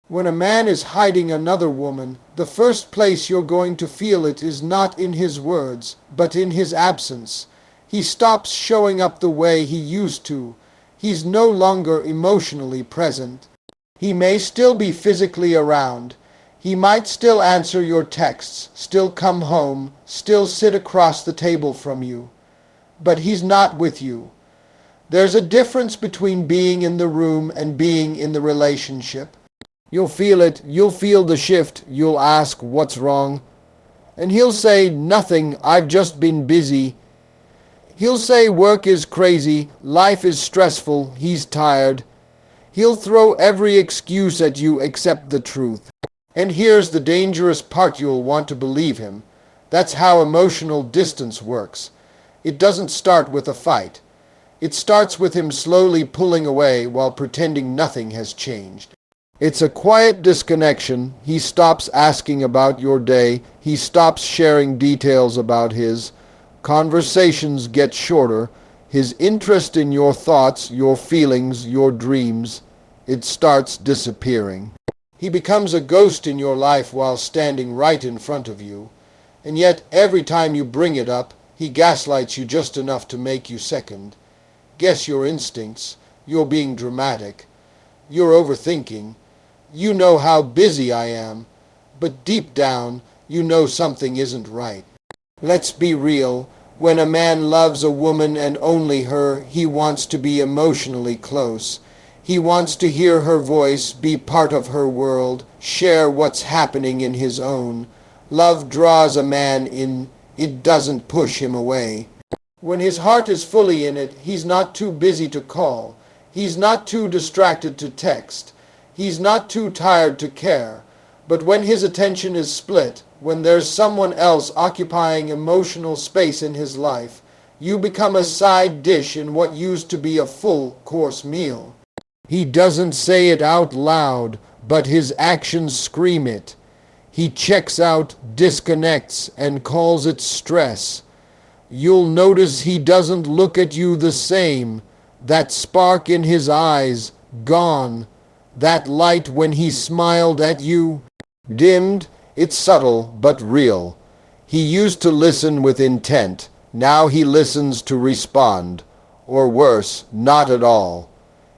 When a man is hiding another woman, the first place you're going to feel it is not in his words, but in his absence. He stops showing up the way he used to. He's no longer emotionally present. He may still be physically around. He might still answer your texts, still come home, still sit across the table from you. But he's not with you. There's a difference between being in the room and being in the relationship. You'll feel it, you'll feel the shift, you'll ask what's wrong. And he'll say, nothing, I've just been busy. He'll say work is crazy, life is stressful, he's tired. He'll throw every excuse at you except the truth. And here's the dangerous part: you'll want to believe him. That's how emotional distance works. It doesn't start with a fight. It starts with him slowly pulling away while pretending nothing has changed. It's a quiet disconnection. He stops asking about your day. He stops sharing details about his. Conversations get shorter. His interest in your thoughts, your feelings, your dreams, it starts disappearing. He becomes a ghost in your life while standing right in front of you. And yet, every time you bring it up, he gaslights you just enough to make you second. Guess your instincts. You're being dramatic. You're overthinking. You know how busy I am, but deep down, you know something isn't right. Let's be real. When a man loves a woman and only her, he wants to be emotionally close. He wants to hear her voice, be part of her world, share what's happening in his own. Love draws a man in. It doesn't push him away. When his heart is fully in it, he's not too busy to call. He's not too distracted to text. He's not too tired to care. But when his attention is split, when there's someone else occupying emotional space in his life, you become a side dish in what used to be a full-course meal. He doesn't say it out loud, but his actions scream it. He checks out, disconnects, and calls it stress. You'll notice he doesn't look at you the same. That spark in his eyes, gone. That light when he smiled at you, dimmed. It's subtle but real. He used to listen with intent. Now he listens to respond. Or worse, not at all.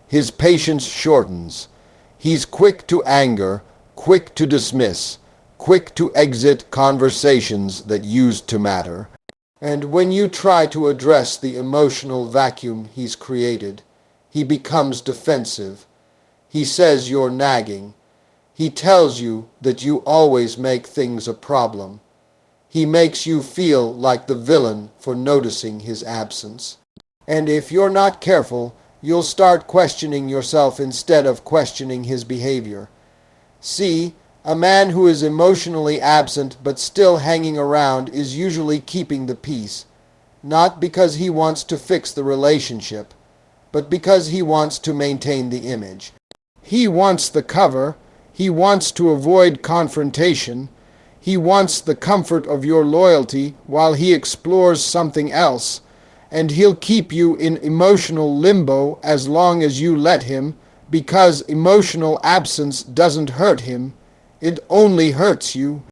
His patience shortens. He's quick to anger, quick to dismiss, quick to exit conversations that used to matter. And when you try to address the emotional vacuum he's created, he becomes defensive. He says you're nagging. He tells you that you always make things a problem. He makes you feel like the villain for noticing his absence. And if you're not careful, you'll start questioning yourself instead of questioning his behavior. See, a man who is emotionally absent but still hanging around is usually keeping the peace, not because he wants to fix the relationship, but because he wants to maintain the image. He wants the cover. He wants to avoid confrontation. He wants the comfort of your loyalty while he explores something else. And he'll keep you in emotional limbo as long as you let him, because emotional absence doesn't hurt him. It only hurts you.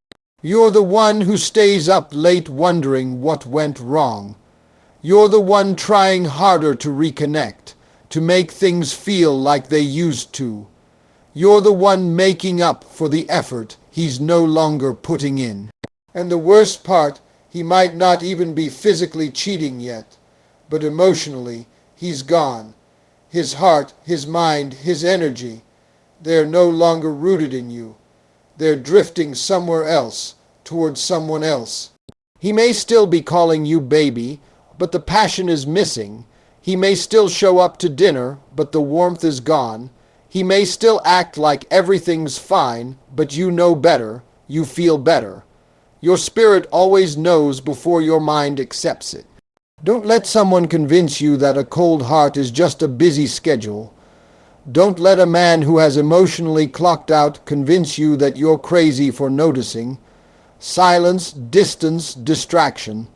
You're the one who stays up late wondering what went wrong. You're the one trying harder to reconnect, to make things feel like they used to. You're the one making up for the effort he's no longer putting in. And the worst part, he might not even be physically cheating yet, but emotionally, he's gone. His heart, his mind, his energy, they're no longer rooted in you. They're drifting somewhere else, towards someone else. He may still be calling you baby, but the passion is missing. He may still show up to dinner, but the warmth is gone. He may still act like everything's fine, but you know better. You feel better. Your spirit always knows before your mind accepts it. Don't let someone convince you that a cold heart is just a busy schedule. Don't let a man who has emotionally clocked out convince you that you're crazy for noticing. Silence, distance, distraction.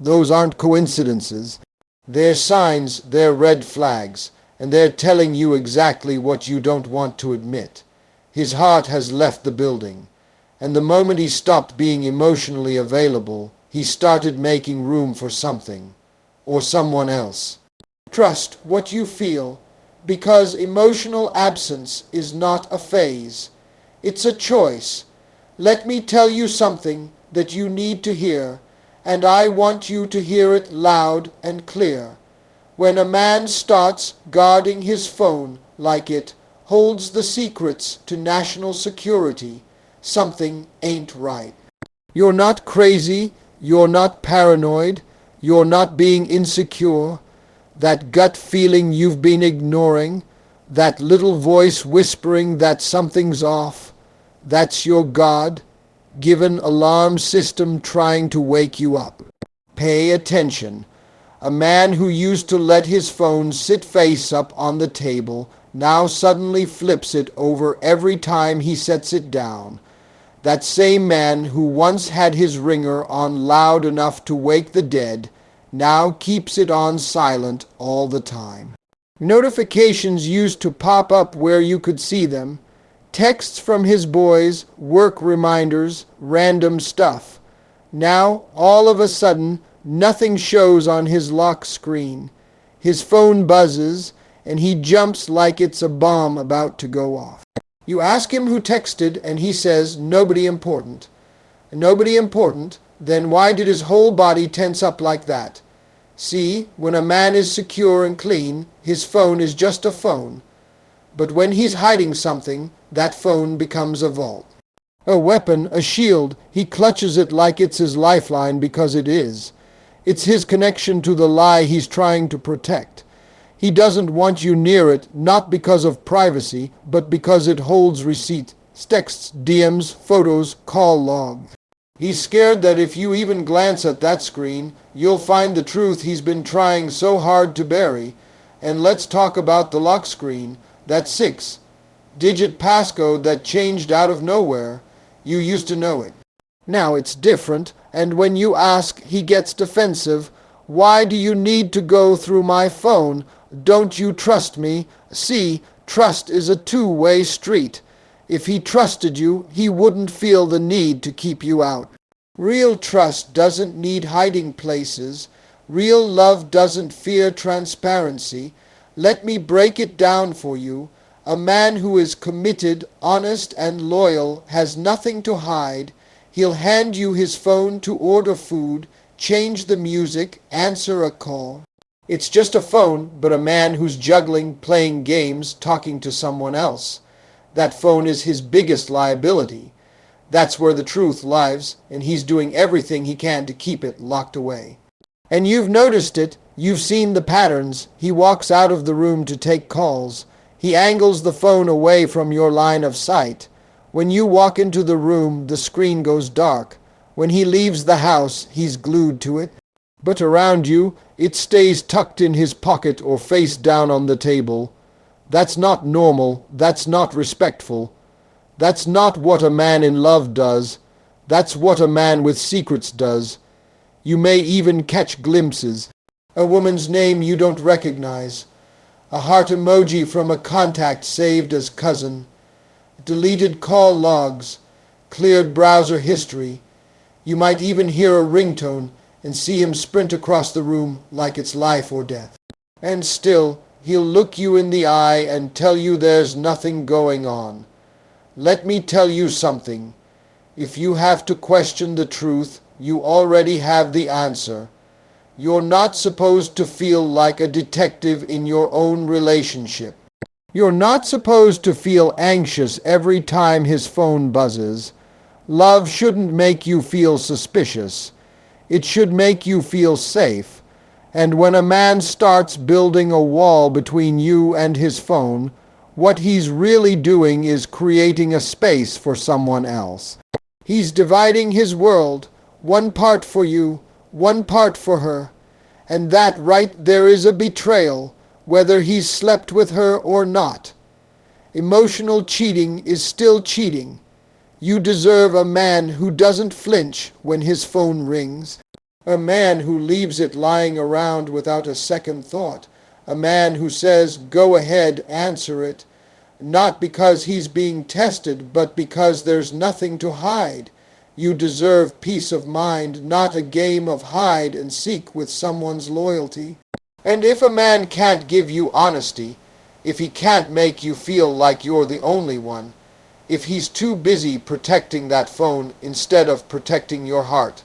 Those aren't coincidences. They're signs, they're red flags, and they're telling you exactly what you don't want to admit. His heart has left the building. And the moment he stopped being emotionally available, he started making room for something or someone else. Trust what you feel, because emotional absence is not a phase. It's a choice. Let me tell you something that you need to hear, and I want you to hear it loud and clear. When a man starts guarding his phone like it holds the secrets to national security, something ain't right. You're not crazy, you're not paranoid, you're not being insecure. That gut feeling you've been ignoring, that little voice whispering that something's off, that's your God-given alarm system trying to wake you up. Pay attention. A man who used to let his phone sit face up on the table now suddenly flips it over every time he sets it down. That same man who once had his ringer on loud enough to wake the dead now keeps it on silent all the time. Notifications used to pop up where you could see them. Texts from his boys, work reminders, random stuff. Now, all of a sudden, nothing shows on his lock screen. His phone buzzes, and he jumps like it's a bomb about to go off. You ask him who texted, and he says, nobody important. Nobody important? Then why did his whole body tense up like that? See, when a man is secure and clean, his phone is just a phone. But when he's hiding something, that phone becomes a vault. A weapon, a shield, he clutches it like it's his lifeline because it is. It's his connection to the lie he's trying to protect. He doesn't want you near it, not because of privacy, but because it holds receipts, texts, DMs, photos, call logs. He's scared that if you even glance at that screen, you'll find the truth he's been trying so hard to bury. And let's talk about the lock screen, that 6-digit passcode that changed out of nowhere. You used to know it. Now it's different, and when you ask, he gets defensive. Why do you need to go through my phone? Don't you trust me? See, trust is a two-way street. If he trusted you, he wouldn't feel the need to keep you out. Real trust doesn't need hiding places. Real love doesn't fear transparency. Let me break it down for you. A man who is committed, honest, and loyal has nothing to hide. He'll hand you his phone to order food, change the music, answer a call. It's just a phone, but a man who's juggling, playing games, talking to someone else. That phone is his biggest liability. That's where the truth lies, and he's doing everything he can to keep it locked away. And you've noticed it. You've seen the patterns. He walks out of the room to take calls. He angles the phone away from your line of sight. When you walk into the room, the screen goes dark. When he leaves the house, he's glued to it. But around you, it stays tucked in his pocket or face down on the table. That's not normal. That's not respectful. That's not what a man in love does. That's what a man with secrets does. You may even catch glimpses. A woman's name you don't recognize. A heart emoji from a contact saved as cousin. Deleted call logs. Cleared browser history. You might even hear a ringtone and see him sprint across the room like it's life or death. And still, he'll look you in the eye and tell you there's nothing going on. Let me tell you something. If you have to question the truth, you already have the answer. You're not supposed to feel like a detective in your own relationship. You're not supposed to feel anxious every time his phone buzzes. Love shouldn't make you feel suspicious. It should make you feel safe. And when a man starts building a wall between you and his phone, what he's really doing is creating a space for someone else. He's dividing his world, one part for you, one part for her. And that right there is a betrayal, whether he's slept with her or not. Emotional cheating is still cheating. You deserve a man who doesn't flinch when his phone rings. A man who leaves it lying around without a second thought. A man who says, go ahead, answer it. Not because he's being tested, but because there's nothing to hide. You deserve peace of mind, not a game of hide and seek with someone's loyalty. And if a man can't give you honesty, if he can't make you feel like you're the only one, if he's too busy protecting that phone instead of protecting your heart,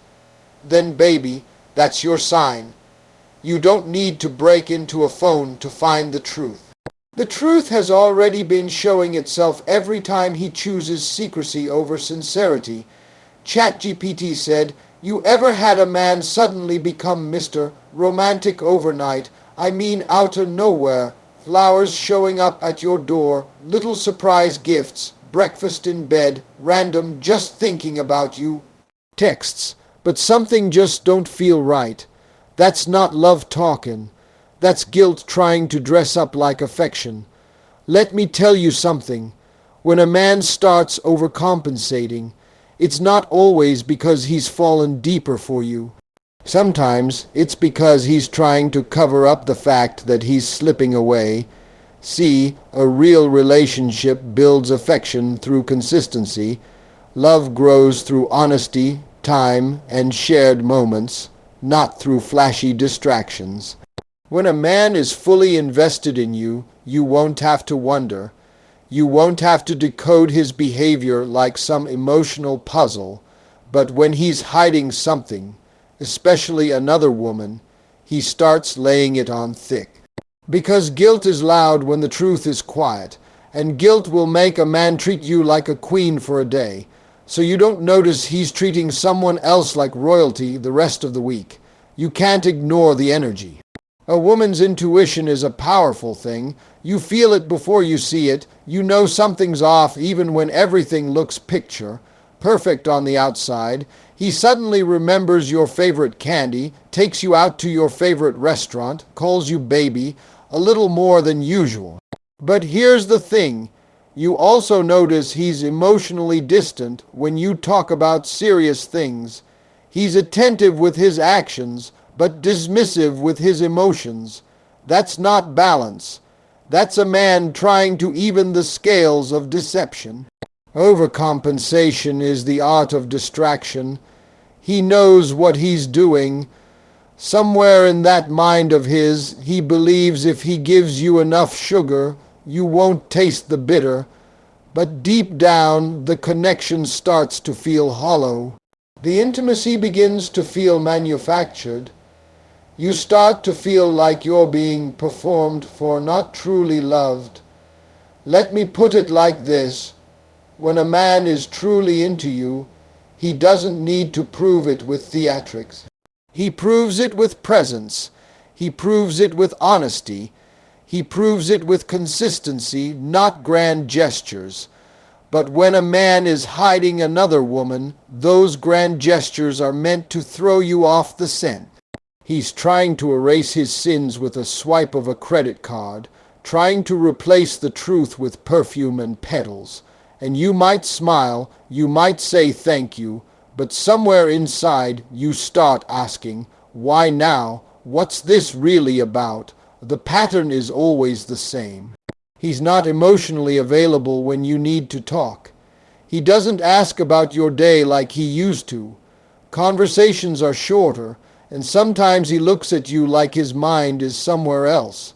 then baby, that's your sign. You don't need to break into a phone to find the truth. The truth has already been showing itself every time he chooses secrecy over sincerity. ChatGPT said, "You ever had a man suddenly become Mr. Romantic overnight? I mean out of nowhere. Flowers showing up at your door, little surprise gifts, breakfast in bed, random just thinking about you." Texts, but something just don't feel right. That's not love talking. That's guilt trying to dress up like affection. Let me tell you something. When a man starts overcompensating, it's not always because he's fallen deeper for you. Sometimes it's because he's trying to cover up the fact that he's slipping away. See, a real relationship builds affection through consistency. Love grows through honesty, time, and shared moments, not through flashy distractions. When a man is fully invested in you, you won't have to wonder. You won't have to decode his behavior like some emotional puzzle. But when he's hiding something, especially another woman, he starts laying it on thick. Because guilt is loud when the truth is quiet, and guilt will make a man treat you like a queen for a day, so you don't notice he's treating someone else like royalty the rest of the week. You can't ignore the energy. A woman's intuition is a powerful thing. You feel it before you see it. You know something's off even when everything looks perfect on the outside. He suddenly remembers your favorite candy, takes you out to your favorite restaurant, calls you baby, a little more than usual. But here's the thing. You also notice he's emotionally distant when you talk about serious things. He's attentive with his actions, but dismissive with his emotions. That's not balance. That's a man trying to even the scales of deception. Overcompensation is the art of distraction. He knows what he's doing. Somewhere in that mind of his, he believes if he gives you enough sugar, you won't taste the bitter. But deep down, the connection starts to feel hollow. The intimacy begins to feel manufactured. You start to feel like you're being performed for, not truly loved. Let me put it like this. When a man is truly into you, he doesn't need to prove it with theatrics. He proves it with presence. He proves it with honesty. He proves it with consistency, not grand gestures. But when a man is hiding another woman, those grand gestures are meant to throw you off the scent. He's trying to erase his sins with a swipe of a credit card, trying to replace the truth with perfume and petals. And you might smile, you might say thank you, but somewhere inside you start asking, why now? What's this really about? The pattern is always the same. He's not emotionally available when you need to talk. He doesn't ask about your day like he used to. Conversations are shorter, and sometimes he looks at you like his mind is somewhere else.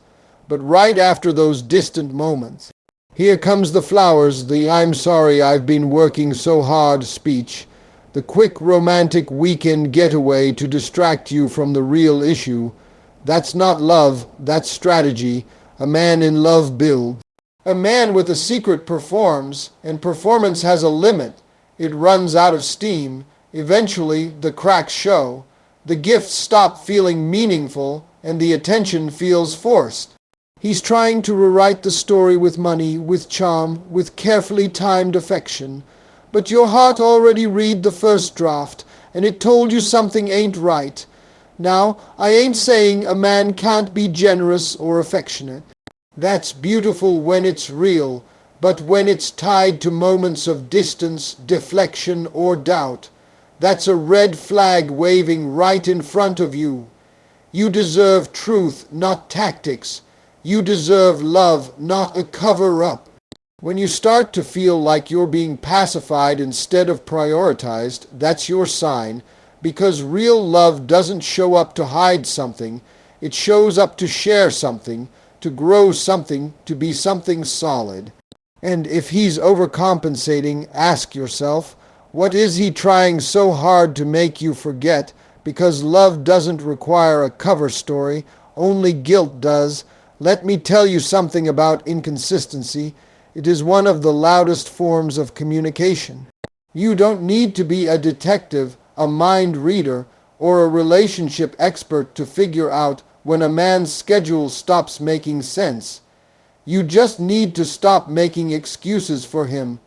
But right after those distant moments, here comes the flowers, the "I'm sorry I've been working so hard" speech, the quick romantic weekend getaway to distract you from the real issue. That's not love, that's strategy. A man in love builds. A man with a secret performs, and performance has a limit. It runs out of steam. Eventually, the cracks show. The gifts stop feeling meaningful, and the attention feels forced. He's trying to rewrite the story with money, with charm, with carefully timed affection. But your heart already read the first draft, and it told you something ain't right. Now, I ain't saying a man can't be generous or affectionate. That's beautiful when it's real, but when it's tied to moments of distance, deflection, or doubt, that's a red flag waving right in front of you. You deserve truth, not tactics. You deserve love, not a cover-up. When you start to feel like you're being pacified instead of prioritized, that's your sign, because real love doesn't show up to hide something. It shows up to share something, to grow something, to be something solid. And if he's overcompensating, ask yourself, what is he trying so hard to make you forget? Because love doesn't require a cover story, only guilt does. Let me tell you something about inconsistency. It is one of the loudest forms of communication. You don't need to be a detective, a mind reader, or a relationship expert to figure out when a man's schedule stops making sense. You just need to stop making excuses for him.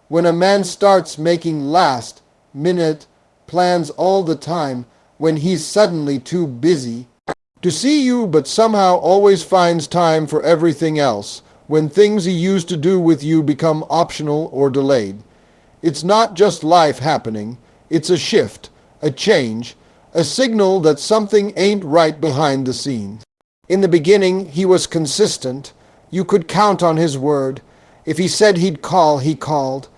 When a man starts making last-minute plans all the time, when he's suddenly too busy to see you but somehow always finds time for everything else, when things he used to do with you become optional or delayed. It's not just life happening, it's a shift, a change, a signal that something ain't right behind the scenes. In the beginning, he was consistent. You could count on his word. If he said he'd call, he called.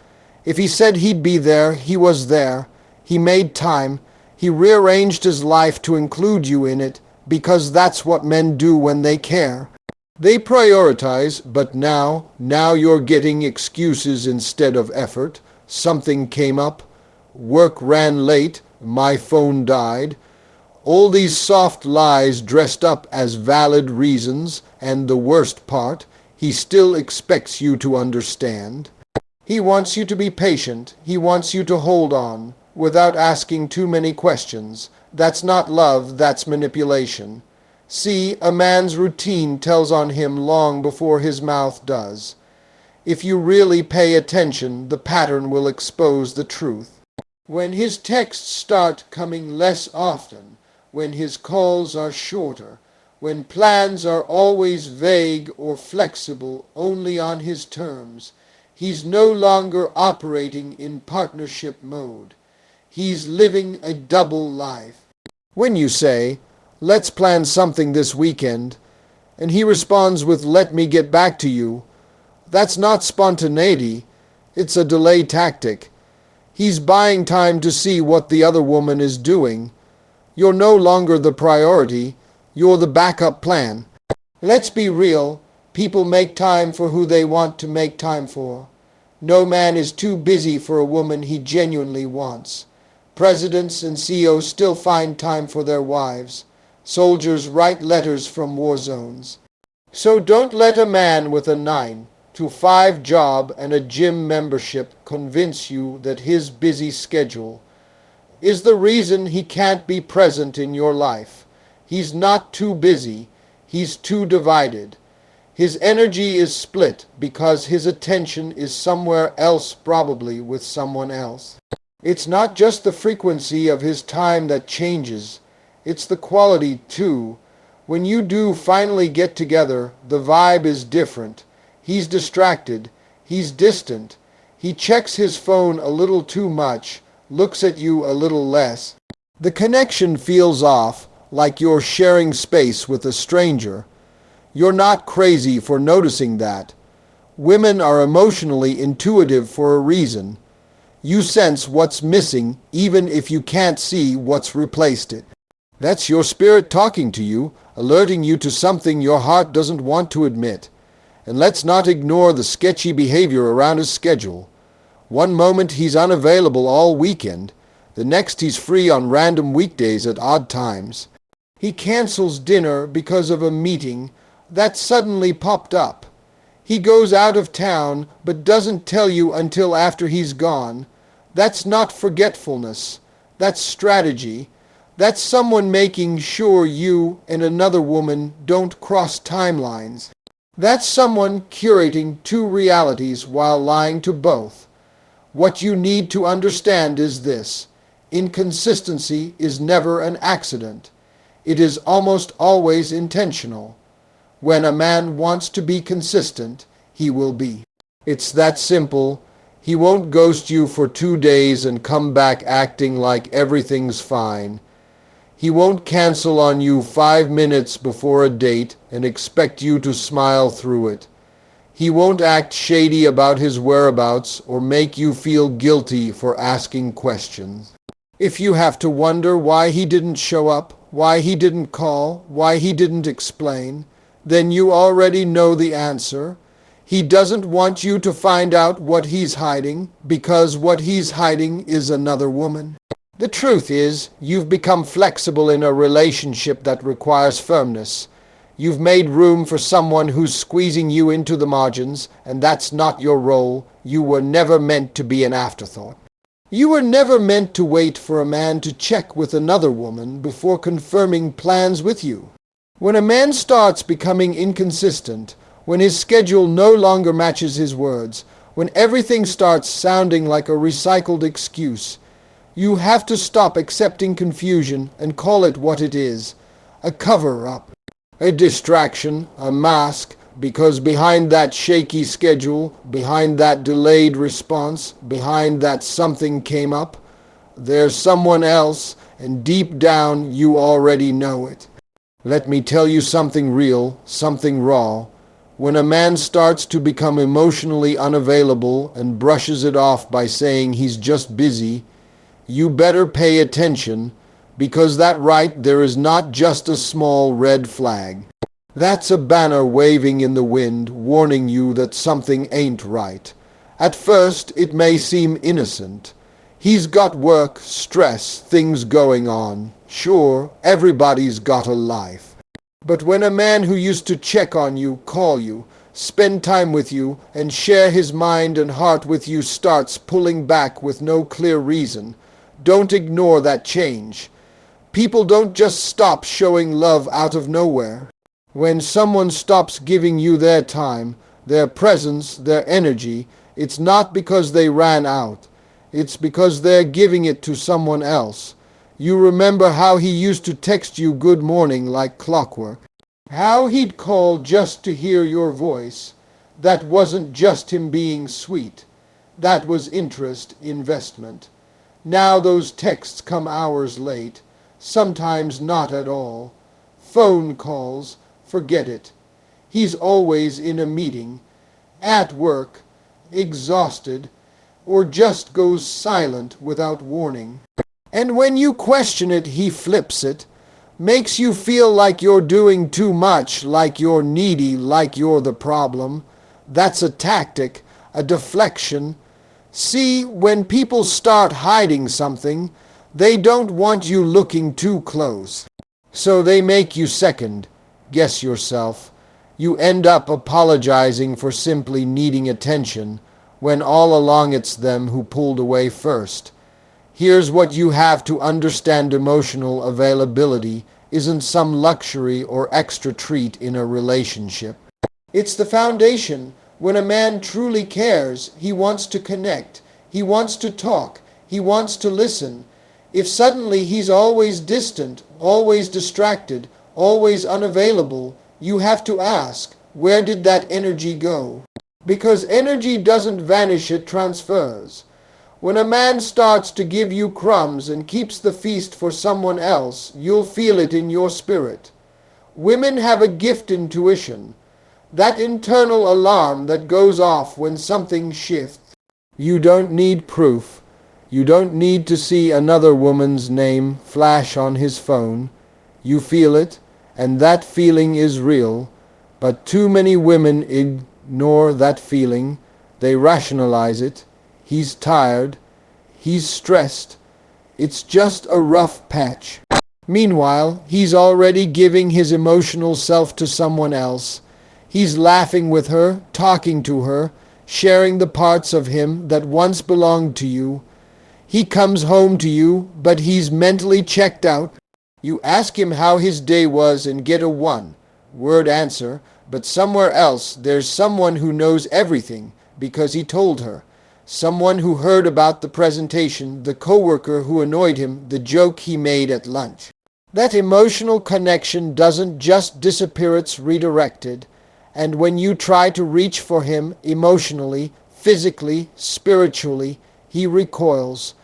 If he said he'd be there, he was there. He made time. He rearranged his life to include you in it, because that's what men do when they care. They prioritize, but now you're getting excuses instead of effort. Something came up. Work ran late. My phone died. All these soft lies dressed up as valid reasons, and the worst part, he still expects you to understand. He wants you to be patient. He wants you to hold on, without asking too many questions. That's not love, that's manipulation. See, a man's routine tells on him long before his mouth does. If you really pay attention, the pattern will expose the truth. When his texts start coming less often, when his calls are shorter, when plans are always vague or flexible only on his terms, he's no longer operating in partnership mode. He's living a double life. When you say, let's plan something this weekend, and he responds with, let me get back to you, that's not spontaneity, it's a delay tactic. He's buying time to see what the other woman is doing. You're no longer the priority, you're the backup plan. Let's be real, people make time for who they want to make time for. No man is too busy for a woman he genuinely wants. Presidents and CEOs still find time for their wives. Soldiers write letters from war zones. So don't let a man with a 9-to-5 job and a gym membership convince you that his busy schedule is the reason he can't be present in your life. He's not too busy, he's too divided. His energy is split because his attention is somewhere else, probably with someone else. It's not just the frequency of his time that changes, it's the quality too. When you do finally get together, the vibe is different. He's distracted, he's distant, he checks his phone a little too much, looks at you a little less. The connection feels off, like you're sharing space with a stranger. You're not crazy for noticing that. Women are emotionally intuitive for a reason. You sense what's missing even if you can't see what's replaced it. That's your spirit talking to you, alerting you to something your heart doesn't want to admit. And let's not ignore the sketchy behavior around his schedule. One moment he's unavailable all weekend, the next he's free on random weekdays at odd times. He cancels dinner because of a meeting that suddenly popped up. He goes out of town but doesn't tell you until after he's gone. That's not forgetfulness. That's strategy. That's someone making sure you and another woman don't cross timelines. That's someone curating two realities while lying to both. What you need to understand is this: inconsistency is never an accident. It is almost always intentional. When a man wants to be consistent, he will be. It's that simple. He won't ghost you for 2 days and come back acting like everything's fine. He won't cancel on you 5 minutes before a date and expect you to smile through it. He won't act shady about his whereabouts or make you feel guilty for asking questions. If you have to wonder why he didn't show up, why he didn't call, why he didn't explain, then you already know the answer. He doesn't want you to find out what he's hiding, because what he's hiding is another woman. The truth is, you've become flexible in a relationship that requires firmness. You've made room for someone who's squeezing you into the margins, and that's not your role. You were never meant to be an afterthought. You were never meant to wait for a man to check with another woman before confirming plans with you. When a man starts becoming inconsistent, when his schedule no longer matches his words, when everything starts sounding like a recycled excuse, you have to stop accepting confusion and call it what it is: a cover-up, a distraction, a mask, because behind that shaky schedule, behind that delayed response, behind that something came up, there's someone else, and deep down you already know it. Let me tell you something real, something raw. When a man starts to become emotionally unavailable and brushes it off by saying he's just busy, you better pay attention, because that right there is not just a small red flag. That's a banner waving in the wind, warning you that something ain't right. At first, it may seem innocent. He's got work, stress, things going on. Sure, everybody's got a life. But when a man who used to check on you, call you, spend time with you, and share his mind and heart with you starts pulling back with no clear reason, don't ignore that change. People don't just stop showing love out of nowhere. When someone stops giving you their time, their presence, their energy, it's not because they ran out. It's because they're giving it to someone else. You remember how he used to text you good morning like clockwork? How he'd call just to hear your voice? That wasn't just him being sweet. That was interest, investment. Now those texts come hours late, sometimes not at all. Phone calls, forget it. He's always in a meeting, at work, exhausted, or just goes silent without warning. And when you question it, he flips it, makes you feel like you're doing too much, like you're needy, like you're the problem. That's a tactic, a deflection. See, when people start hiding something, they don't want you looking too close. So they make you second, guess yourself. You end up apologizing for simply needing attention, when all along it's them who pulled away first. Here's what you have to understand: emotional availability isn't some luxury or extra treat in a relationship. It's the foundation. When a man truly cares, he wants to connect, he wants to talk, he wants to listen. If suddenly he's always distant, always distracted, always unavailable, you have to ask, where did that energy go? Because energy doesn't vanish, it transfers. When a man starts to give you crumbs and keeps the feast for someone else, you'll feel it in your spirit. Women have a gift intuition, that internal alarm that goes off when something shifts. You don't need proof. You don't need to see another woman's name flash on his phone. You feel it, and that feeling is real. But too many women ignore that feeling. They rationalize it. He's tired. He's stressed. It's just a rough patch. Meanwhile, he's already giving his emotional self to someone else. He's laughing with her, talking to her, sharing the parts of him that once belonged to you. He comes home to you, but he's mentally checked out. You ask him how his day was and get a one-word answer, but somewhere else there's someone who knows everything because he told her. Someone who heard about the presentation, the coworker who annoyed him, the joke he made at lunch. That emotional connection doesn't just disappear, it's redirected. And when you try to reach for him emotionally, physically, spiritually, he recoils.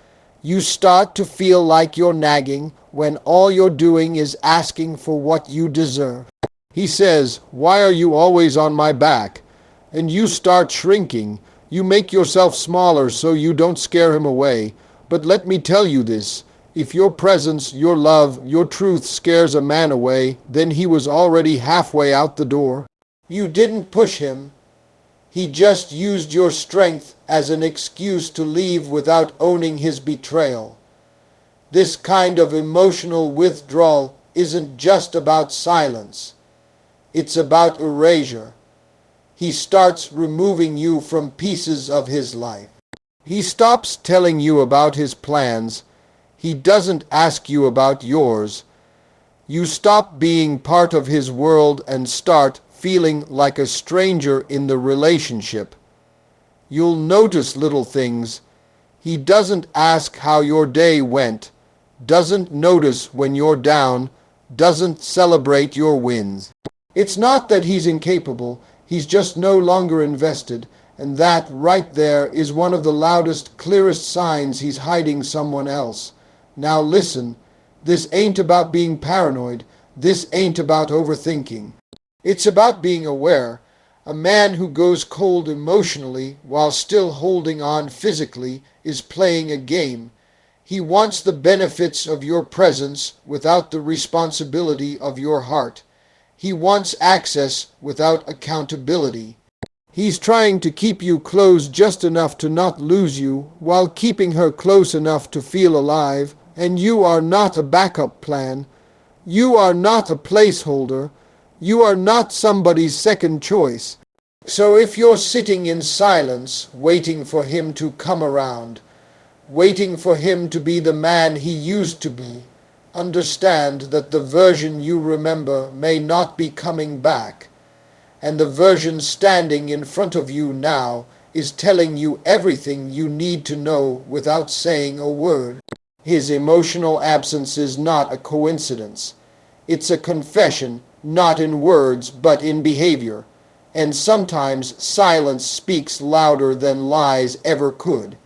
You start to feel like you're nagging when all you're doing is asking for what you deserve. He says, "Why are you always on my back?" and you start shrinking. You make yourself smaller so you don't scare him away. But let me tell you this. If your presence, your love, your truth scares a man away, then he was already halfway out the door. You didn't push him. He just used your strength as an excuse to leave without owning his betrayal. This kind of emotional withdrawal isn't just about silence. It's about erasure. He starts removing you from pieces of his life. He stops telling you about his plans. He doesn't ask you about yours. You stop being part of his world and start feeling like a stranger in the relationship. You'll notice little things. He doesn't ask how your day went, doesn't notice when you're down, doesn't celebrate your wins. It's not that he's incapable, he's just no longer invested, and that right there is one of the loudest, clearest signs he's hiding someone else. Now listen, this ain't about being paranoid, this ain't about overthinking. It's about being aware. A man who goes cold emotionally while still holding on physically is playing a game. He wants the benefits of your presence without the responsibility of your heart. He wants access without accountability. He's trying to keep you close just enough to not lose you, while keeping her close enough to feel alive, and you are not a backup plan. You are not a placeholder. You are not somebody's second choice. So if you're sitting in silence, waiting for him to come around, waiting for him to be the man he used to be, understand that the version you remember may not be coming back, and the version standing in front of you now is telling you everything you need to know without saying a word. His emotional absence is not a coincidence. It's a confession, not in words, but in behavior. And sometimes silence speaks louder than lies ever could.